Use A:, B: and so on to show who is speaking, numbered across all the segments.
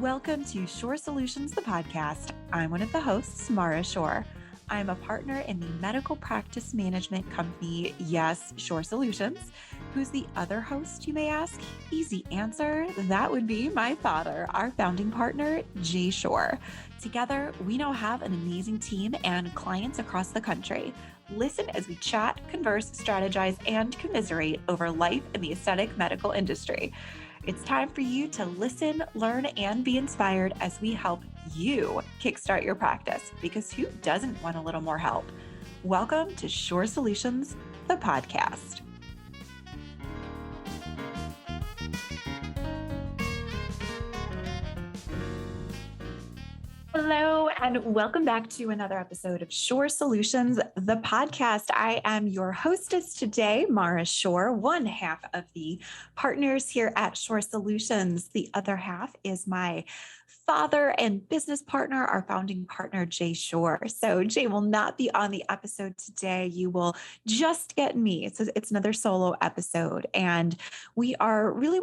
A: Welcome to Shore Solutions, the podcast. I'm one of the hosts, Mara Shore. I'm a partner in the medical practice management company, yes, Shore Solutions. Who's the other host, you may ask? Easy answer. That would be my father, our founding partner, Jay Shore. Together, we now have an amazing team and clients across the country. Listen as we chat, converse, strategize, and commiserate over life in the aesthetic medical industry. It's time for you to listen, learn, and be inspired as we help you kickstart your practice, because who doesn't want a little more help? Welcome to Shore Solutions, the podcast. Hello, and welcome back to another episode of Shore Solutions, the podcast. I am your hostess today, Mara Shore, one half of the partners here at Shore Solutions. The other half is my father and business partner, our founding partner, Jay Shore. So Jay will not be on the episode today. You will just get me. It's another solo episode. And we're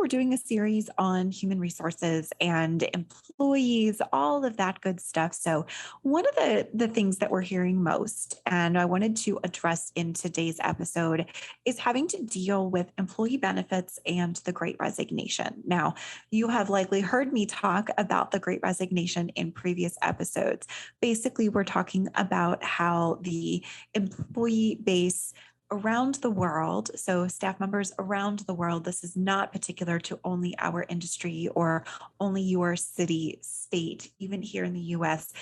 A: doing a series on human resources and employees, all of that good stuff. So one of the things that we're hearing most, and I wanted to address in today's episode, is having to deal with employee benefits and the Great Resignation. Now, you have likely heard me talk about the Great Resignation in previous episodes. Basically, we're talking about how the employee base around the world, so staff members around the world, this is not particular to only our industry or only your city, state, even here in the US.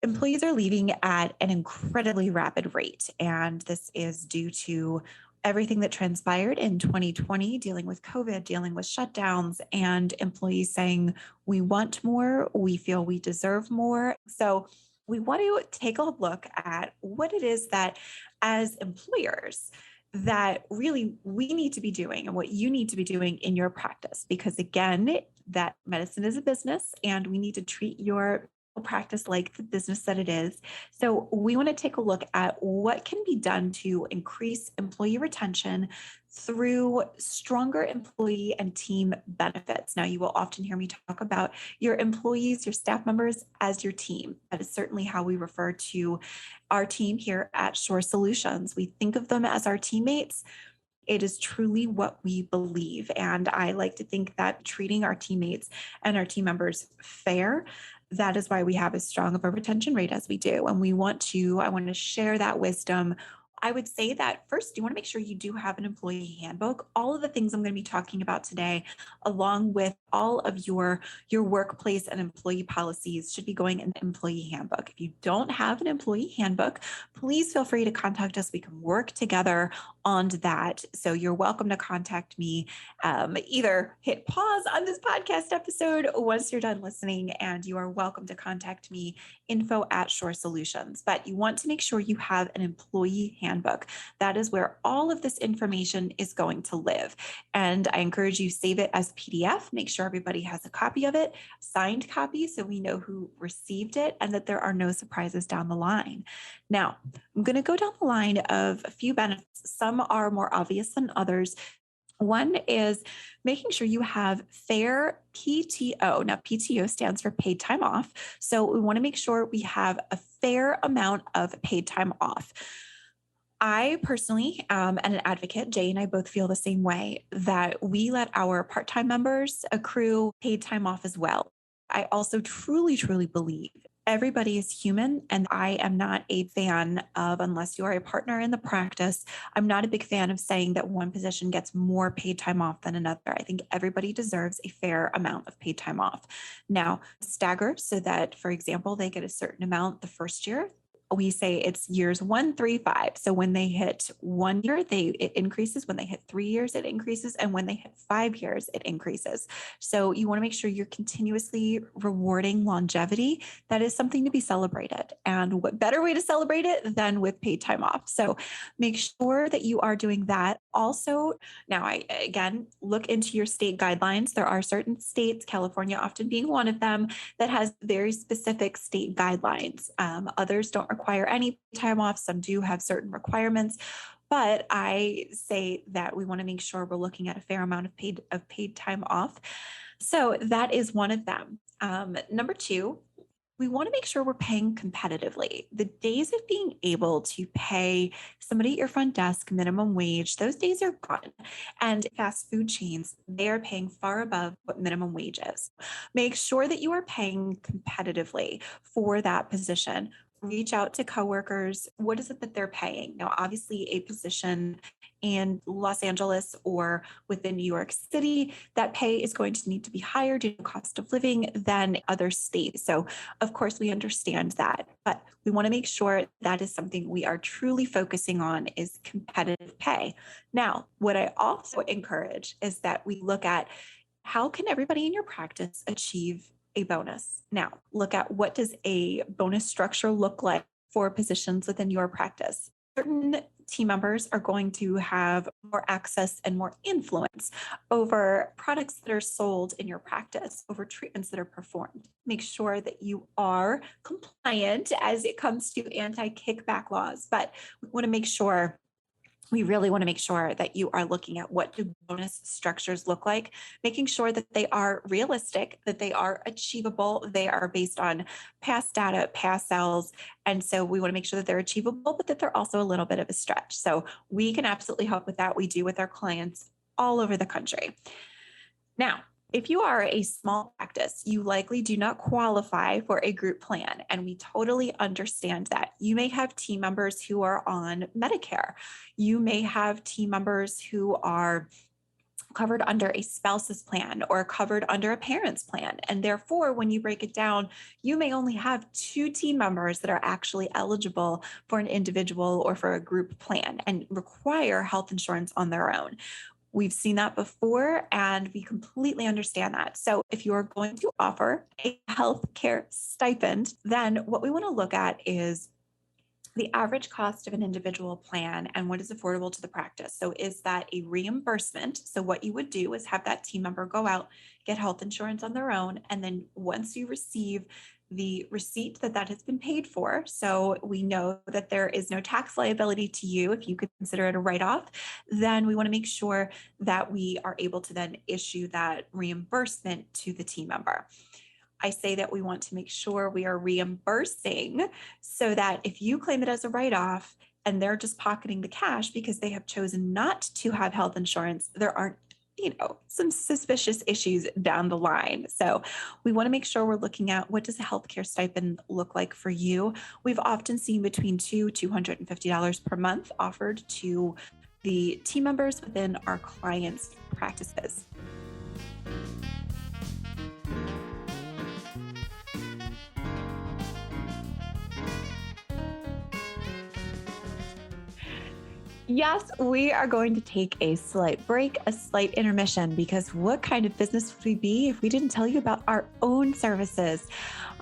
A: Employees are leaving at an incredibly rapid rate, and this is due to everything that transpired in 2020, dealing with COVID, dealing with shutdowns, and employees saying, we want more, we feel we deserve more. So we want to take a look at what it is that as employers that really we need to be doing and what you need to be doing in your practice. Because again, that medicine is a business and we need to treat your practice like the business that it is. So we want to take a look at what can be done to increase employee retention through stronger employee and team benefits. Now, you will often hear me talk about your employees, your staff members as your team. That is certainly how we refer to our team here at Shore Solutions. We think of them as our teammates. It is truly what we believe. And I like to think that treating our teammates and our team members fair, that is why we have as strong of a retention rate as we do. And I want to share that wisdom. I would say that first, you want to make sure you do have an employee handbook. All of the things I'm going to be talking about today, along with all of your workplace and employee policies, should be going in the employee handbook. If you don't have an employee handbook, please feel free to contact us. We can work together on that. So you're welcome to contact me. Either hit pause on this podcast episode once you're done listening, and you are welcome to contact me, info@Shore Solutions. But you want to make sure you have an employee handbook. That is where all of this information is going to live. And I encourage you, save it as PDF. Make sure everybody has a copy of it, signed copy, so we know who received it and that there are no surprises down the line. Now, I'm going to go down the line of a few benefits. Some are more obvious than others. One is making sure you have fair PTO. Now, PTO stands for paid time off. So we want to make sure we have a fair amount of paid time off. I personally am an advocate. Jay and I both feel the same way, that we let our part-time members accrue paid time off as well. I also truly, truly believe everybody is human, and I am not a fan of, unless you are a partner in the practice, I'm not a big fan of saying that one position gets more paid time off than another. I think everybody deserves a fair amount of paid time off. Now, stagger so that, for example, they get a certain amount the first year. We say it's years 1, 3, 5. So when they hit 1 year, it increases. When they hit 3 years, it increases. And when they hit 5 years, it increases. So you want to make sure you're continuously rewarding longevity. That is something to be celebrated. And what better way to celebrate it than with paid time off? So make sure that you are doing that. Also, now again, look into your state guidelines. There are certain states, California often being one of them, that has very specific state guidelines. Others don't require any time off. Some do have certain requirements, but I say that we want to make sure we're looking at a fair amount of paid time off. So that is one of them. Number two, we want to make sure we're paying competitively. The days of being able to pay somebody at your front desk minimum wage, those days are gone. And fast food chains, they are paying far above what minimum wage is. Make sure that you are paying competitively for that position. Reach out to coworkers. What is it that they're paying? Now, obviously, a position in Los Angeles or within New York City, that pay is going to need to be higher due to cost of living than other states. So, of course, we understand that, but we want to make sure that is something we are truly focusing on is competitive pay. Now, what I also encourage is that we look at how can everybody in your practice achieve a bonus? Now, look at what does a bonus structure look like for positions within your practice. Certain team members are going to have more access and more influence over products that are sold in your practice, over treatments that are performed. Make sure that you are compliant as it comes to anti-kickback laws, but we really want to make sure that you are looking at what do bonus structures look like, making sure that they are realistic, that they are achievable, they are based on past data, past sales. And so we want to make sure that they're achievable, but that they're also a little bit of a stretch. So we can absolutely help with that. We do with our clients all over the country. Now, if you are a small practice, you likely do not qualify for a group plan, and we totally understand that. You may have team members who are on Medicare. You may have team members who are covered under a spouse's plan or covered under a parent's plan. And therefore, when you break it down, you may only have two team members that are actually eligible for an individual or for a group plan and require health insurance on their own. We've seen that before, and we completely understand that. So if you're going to offer a healthcare stipend, then what we want to look at is the average cost of an individual plan and what is affordable to the practice. So is that a reimbursement? So what you would do is have that team member go out, get health insurance on their own, and then once you receive the receipt that has been paid for, so we know that there is no tax liability to you if you could consider it a write-off, then we want to make sure that we are able to then issue that reimbursement to the team member. I say that we want to make sure we are reimbursing so that if you claim it as a write-off and they're just pocketing the cash because they have chosen not to have health insurance, there aren't some suspicious issues down the line. So we want to make sure we're looking at what does a healthcare stipend look like for you. We've often seen between $250 per month offered to the team members within our clients' practices. Yes, we are going to take a slight break, a slight intermission, because what kind of business would we be if we didn't tell you about our own services?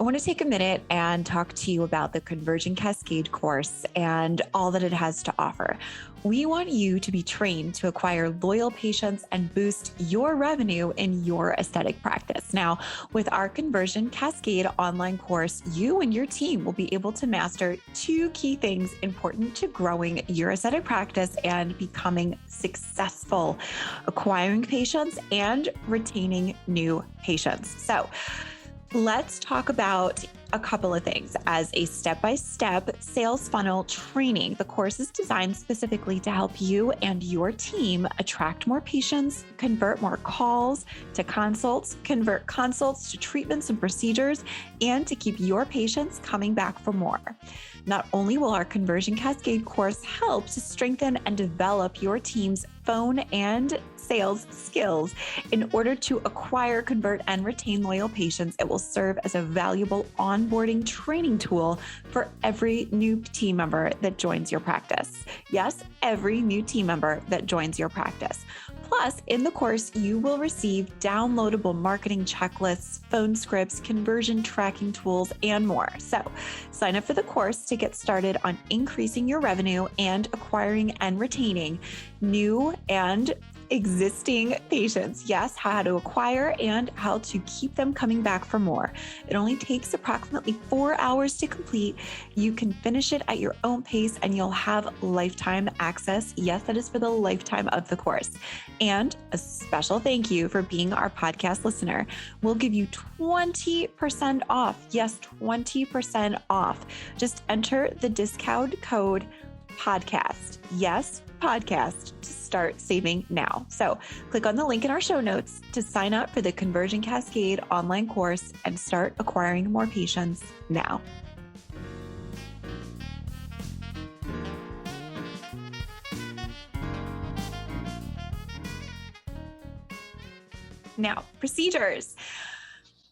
A: I want to take a minute and talk to you about the Conversion Cascade course and all that it has to offer. We want you to be trained to acquire loyal patients and boost your revenue in your aesthetic practice. Now, with our Conversion Cascade online course, you and your team will be able to master two key things important to growing your aesthetic practice and becoming successful, acquiring patients and retaining new patients. So, let's talk about a couple of things. As a step-by-step sales funnel training, the course is designed specifically to help you and your team attract more patients, convert more calls to consults, convert consults to treatments and procedures, and to keep your patients coming back for more. Not only will our Conversion Cascade course help to strengthen and develop your team's phone and sales skills in order to acquire, convert, and retain loyal patients, it will serve as a valuable onboarding training tool for every new team member that joins your practice. Yes, every new team member that joins your practice. Plus, in the course, you will receive downloadable marketing checklists, phone scripts, conversion tracking tools, and more. So sign up for the course to get started on increasing your revenue and acquiring and retaining new and existing patients. Yes, how to acquire and how to keep them coming back for more. It only takes approximately 4 hours to complete. You can finish it at your own pace and you'll have lifetime access. Yes, that is for the lifetime of the course. And a special thank you for being our podcast listener. We'll give you 20% off. Yes, 20% off. Just enter the discount code podcast. Yes, podcast to start saving now. So click on the link in our show notes to sign up for the Conversion Cascade online course and start acquiring more patients now. Now, procedures.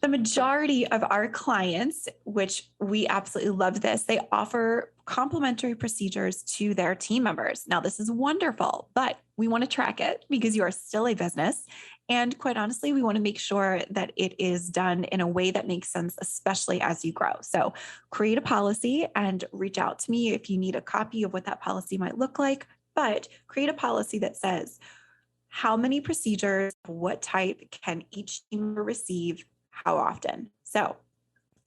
A: The majority of our clients, which we absolutely love this, they offer complimentary procedures to their team members. Now, this is wonderful, but we want to track it because you are still a business. And quite honestly, we want to make sure that it is done in a way that makes sense, especially as you grow. So create a policy and reach out to me if you need a copy of what that policy might look like, but create a policy that says how many procedures, what type can each team member receive, how often. So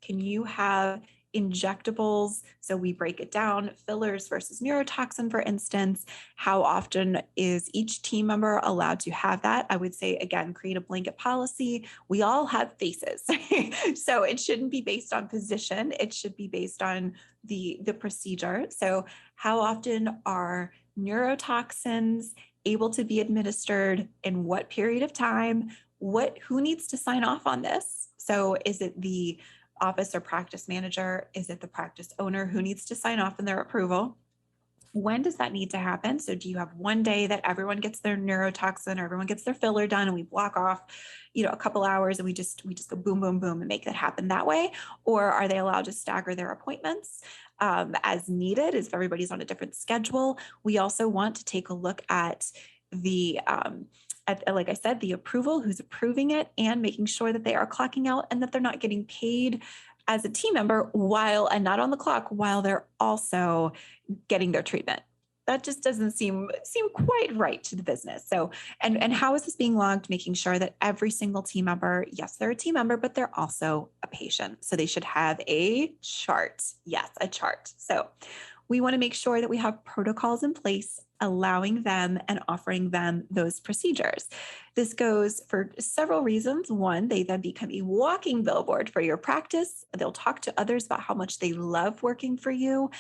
A: can you have injectables? So we break it down, fillers versus neurotoxin, for instance. How often is each team member allowed to have that? I would say, again, create a blanket policy. We all have faces. So it shouldn't be based on position. It should be based on the procedure. So how often are neurotoxins able to be administered in what period of time? Who needs to sign off on this? So is it the office or practice manager? Is it the practice owner who needs to sign off on their approval? When does that need to happen? So do you have one day that everyone gets their neurotoxin or everyone gets their filler done and we block off, a couple hours and we just go boom, boom, boom and make that happen that way? Or are they allowed to stagger their appointments as needed if everybody's on a different schedule? We also want to take a look at like I said, the approval, who's approving it, and making sure that they are clocking out and that they're not getting paid as a team member and not on the clock while they're also getting their treatment. That just doesn't seem quite right to the business. So, and how is this being logged? Making sure that every single team member, yes, they're a team member, but they're also a patient. So they should have a chart. Yes, a chart. So we want to make sure that we have protocols in place allowing them and offering them those procedures. This goes for several reasons. One, they then become a walking billboard for your practice. They'll talk to others about how much they love working for you,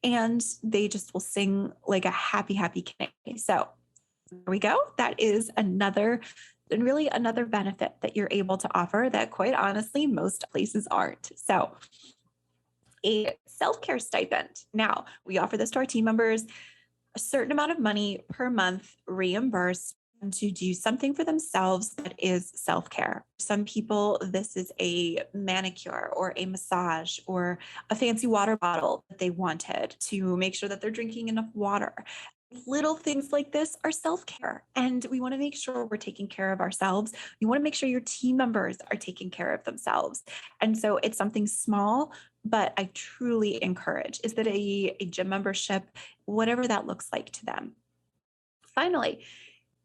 A: and they just will sing like a happy, happy canary. So there we go. That is another benefit that you're able to offer that, quite honestly, most places aren't. So a self-care stipend. Now, we offer this to our team members, a certain amount of money per month reimbursed to do something for themselves that is self-care. Some people, this is a manicure or a massage or a fancy water bottle that they wanted to make sure that they're drinking enough water. Little things like this are self-care, and we want to make sure we're taking care of ourselves. You want to make sure your team members are taking care of themselves. And so it's something small, but I truly encourage is that a gym membership, whatever that looks like to them. Finally,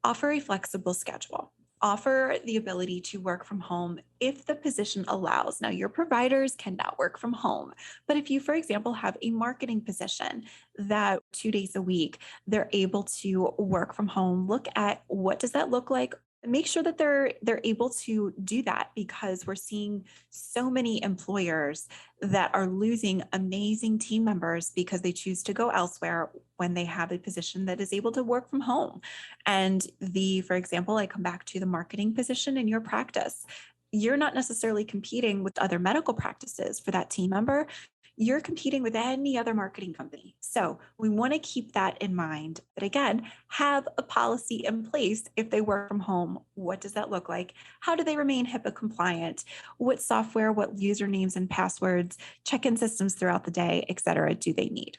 A: offer a flexible schedule. Offer the ability to work from home if the position allows. Now, your providers cannot work from home, but if you, for example, have a marketing position that 2 days a week, they're able to work from home, look at what does that look like? Make sure that they're able to do that, because we're seeing so many employers that are losing amazing team members because they choose to go elsewhere when they have a position that is able to work from home. And for example, I come back to the marketing position in your practice. You're not necessarily competing with other medical practices for that team member. You're competing with any other marketing company. So we want to keep that in mind. But again, have a policy in place if they work from home. What does that look like? How do they remain HIPAA compliant? What software, what usernames and passwords, check-in systems throughout the day, et cetera, do they need?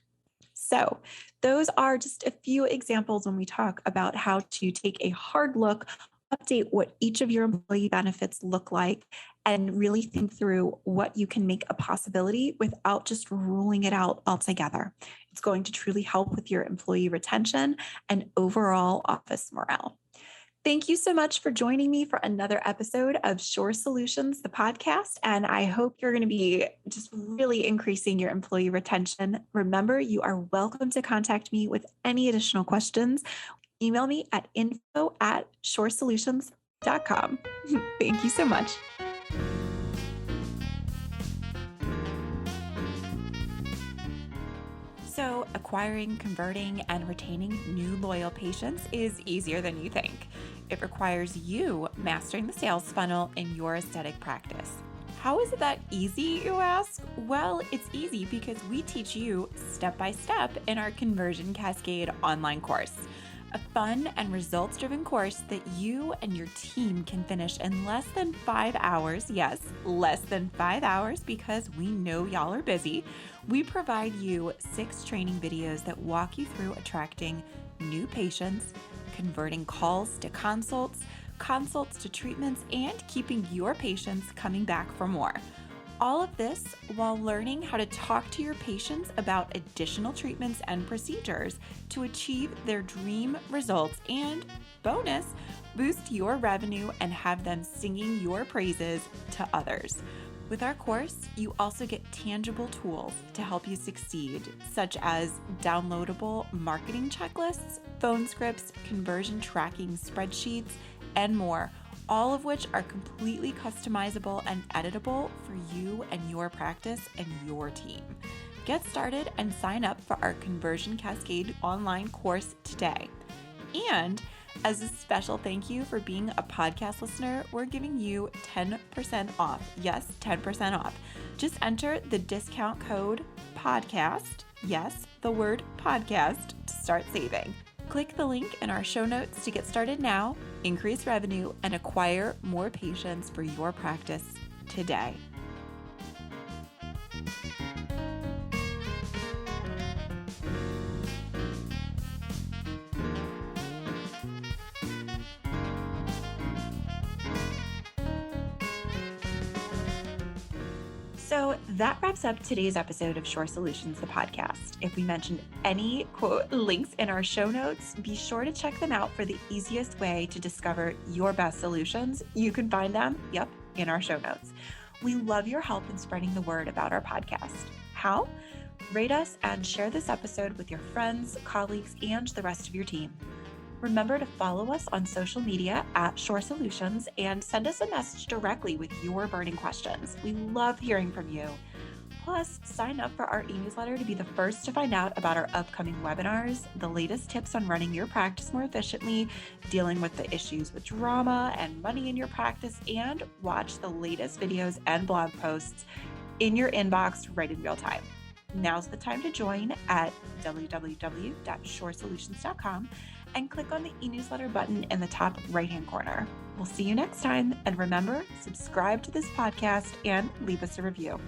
A: So those are just a few examples when we talk about how to take a hard look, update what each of your employee benefits look like, and really think through what you can make a possibility without just ruling it out altogether. It's going to truly help with your employee retention and overall office morale. Thank you so much for joining me for another episode of Shore Solutions, the podcast. And I hope you're going to be just really increasing your employee retention. Remember, you are welcome to contact me with any additional questions. Email me at info@shoresolutions.com. Thank you so much. So, acquiring, converting, and retaining new loyal patients is easier than you think. It requires you mastering the sales funnel in your aesthetic practice. How is it that easy, you ask? Well, it's easy because we teach you step by step in our Conversion Cascade online course. A fun and results-driven course that you and your team can finish in less than 5 hours. Yes, less than 5 hours, because we know y'all are busy. We provide you 6 training videos that walk you through attracting new patients, converting calls to consults, consults to treatments, and keeping your patients coming back for more. All of this while learning how to talk to your patients about additional treatments and procedures to achieve their dream results and, bonus, boost your revenue and have them singing your praises to others. With our course, you also get tangible tools to help you succeed, such as downloadable marketing checklists, phone scripts, conversion tracking spreadsheets, and more, all of which are completely customizable and editable for you and your practice and your team. Get started and sign up for our Conversion Cascade online course today. And as a special thank you for being a podcast listener, we're giving you 10% off. Yes, 10% off. Just enter the discount code PODCAST. Yes, the word podcast to start saving. Click the link in our show notes to get started now, increase revenue, and acquire more patients for your practice today. So that wraps up today's episode of Shore Solutions, the podcast. If we mentioned any quote links in our show notes, be sure to check them out for the easiest way to discover your best solutions. You can find them, in our show notes. We love your help in spreading the word about our podcast. How? Rate us and share this episode with your friends, colleagues, and the rest of your team. Remember to follow us on social media at Shore Solutions and send us a message directly with your burning questions. We love hearing from you. Plus, sign up for our e-newsletter to be the first to find out about our upcoming webinars, the latest tips on running your practice more efficiently, dealing with the issues with drama and money in your practice, and watch the latest videos and blog posts in your inbox right in real time. Now's the time to join at www.shoresolutions.com and click on the e-newsletter button in the top right-hand corner. We'll see you next time. And remember, subscribe to this podcast and leave us a review.